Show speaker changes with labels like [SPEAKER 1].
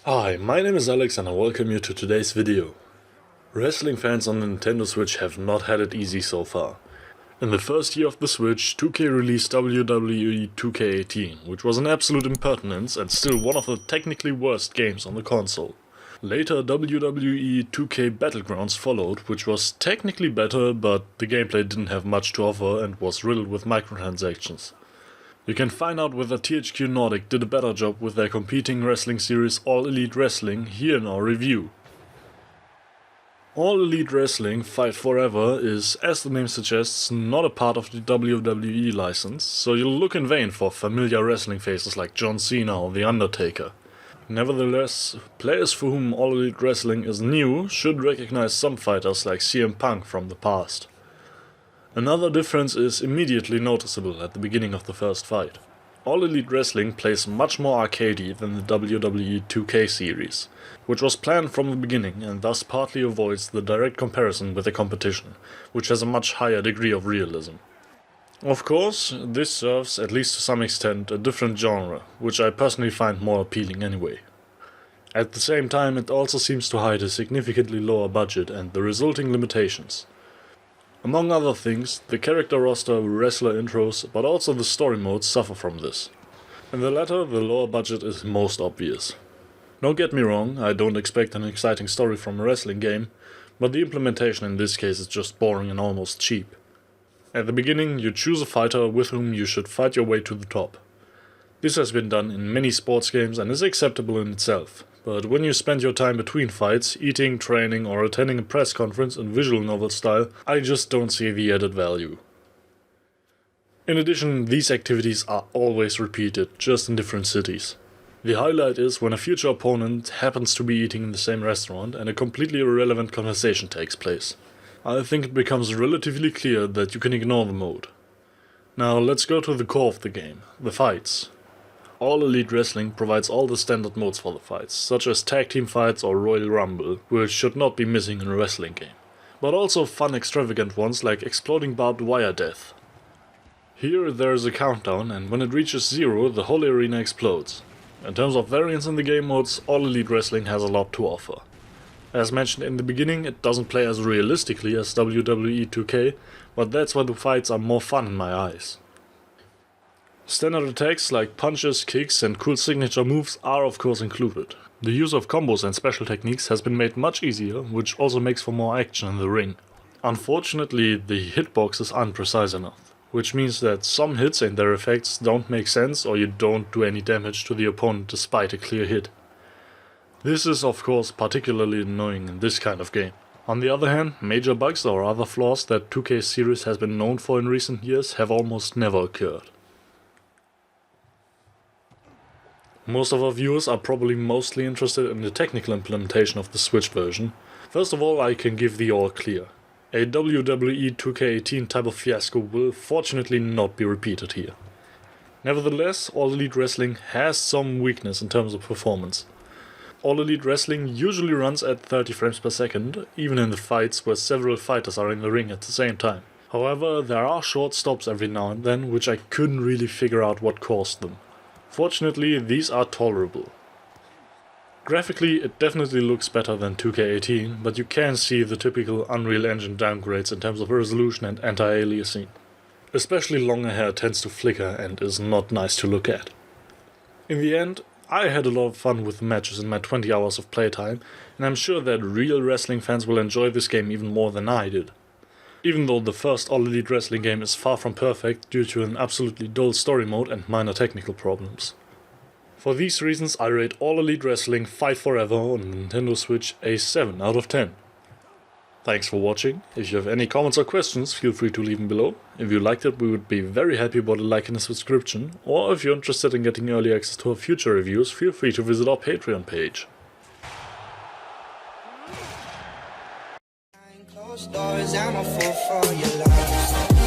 [SPEAKER 1] Hi, my name is Alex and I welcome you to today's video. Wrestling fans on the Nintendo Switch have not had it easy so far. In the first year of the Switch, 2K released WWE 2K18, which was an absolute impertinence and still one of the technically worst games on the console. Later, WWE 2K Battlegrounds followed, which was technically better, but the gameplay didn't have much to offer and was riddled with microtransactions. You can find out whether THQ Nordic did a better job with their competing wrestling series All Elite Wrestling here in our review. All Elite Wrestling Fight Forever is, as the name suggests, not a part of the WWE license, so you'll look in vain for familiar wrestling faces like John Cena or The Undertaker. Nevertheless, players for whom All Elite Wrestling is new should recognize some fighters like CM Punk from the past. Another difference is immediately noticeable at the beginning of the first fight. All Elite Wrestling plays much more arcadey than the WWE 2K series, which was planned from the beginning and thus partly avoids the direct comparison with the competition, which has a much higher degree of realism. Of course, this serves, at least to some extent, a different genre, which I personally find more appealing anyway. At the same time, it also seems to hide a significantly lower budget and the resulting limitations. Among other things, the character roster, wrestler intros, but also the story modes suffer from this. In the latter, the lower budget is most obvious. Don't get me wrong, I don't expect an exciting story from a wrestling game, but the implementation in this case is just boring and almost cheap. At the beginning, you choose a fighter with whom you should fight your way to the top. This has been done in many sports games and is acceptable in itself. But when you spend your time between fights, eating, training or attending a press conference in visual novel style, I just don't see the added value. In addition, these activities are always repeated, just in different cities. The highlight is when a future opponent happens to be eating in the same restaurant and a completely irrelevant conversation takes place. I think it becomes relatively clear that you can ignore the mode. Now let's go to the core of the game, the fights. All Elite Wrestling provides all the standard modes for the fights, such as tag team fights or Royal Rumble, which should not be missing in a wrestling game. But also fun extravagant ones like exploding barbed wire death. Here there is a countdown and when it reaches 0 the whole arena explodes. In terms of variance in the game modes, All Elite Wrestling has a lot to offer. As mentioned in the beginning, it doesn't play as realistically as WWE 2K, but that's why the fights are more fun in my eyes. Standard attacks like punches, kicks and cool signature moves are of course included. The use of combos and special techniques has been made much easier, which also makes for more action in the ring. Unfortunately, the hitbox is unprecise enough, which means that some hits and their effects don't make sense or you don't do any damage to the opponent despite a clear hit. This is of course particularly annoying in this kind of game. On the other hand, major bugs or other flaws that 2K's series has been known for in recent years have almost never occurred. Most of our viewers are probably mostly interested in the technical implementation of the Switch version. First of all, I can give the all clear. A WWE 2K18 type of fiasco will fortunately not be repeated here. Nevertheless, All Elite Wrestling has some weakness in terms of performance. All Elite Wrestling usually runs at 30 frames per second, even in the fights where several fighters are in the ring at the same time. However, there are short stops every now and then, which I couldn't really figure out what caused them. Fortunately, these are tolerable. Graphically, it definitely looks better than 2K18, but you can see the typical Unreal Engine downgrades in terms of resolution and anti-aliasing. Especially longer hair tends to flicker and is not nice to look at. In the end, I had a lot of fun with the matches in my 20 hours of playtime, and I'm sure that real wrestling fans will enjoy this game even more than I did. Even though the first All Elite Wrestling game is far from perfect due to an absolutely dull story mode and minor technical problems. For these reasons I rate All Elite Wrestling Fight Forever on the Nintendo Switch a 7 out of 10. Thanks for watching. If you have any comments or questions, feel free to leave them below. If you liked it, we would be very happy about a like and a subscription, or if you're interested in getting early access to our future reviews, feel free to visit our Patreon page.
[SPEAKER 2] Closed doors, I'm a fool for your love.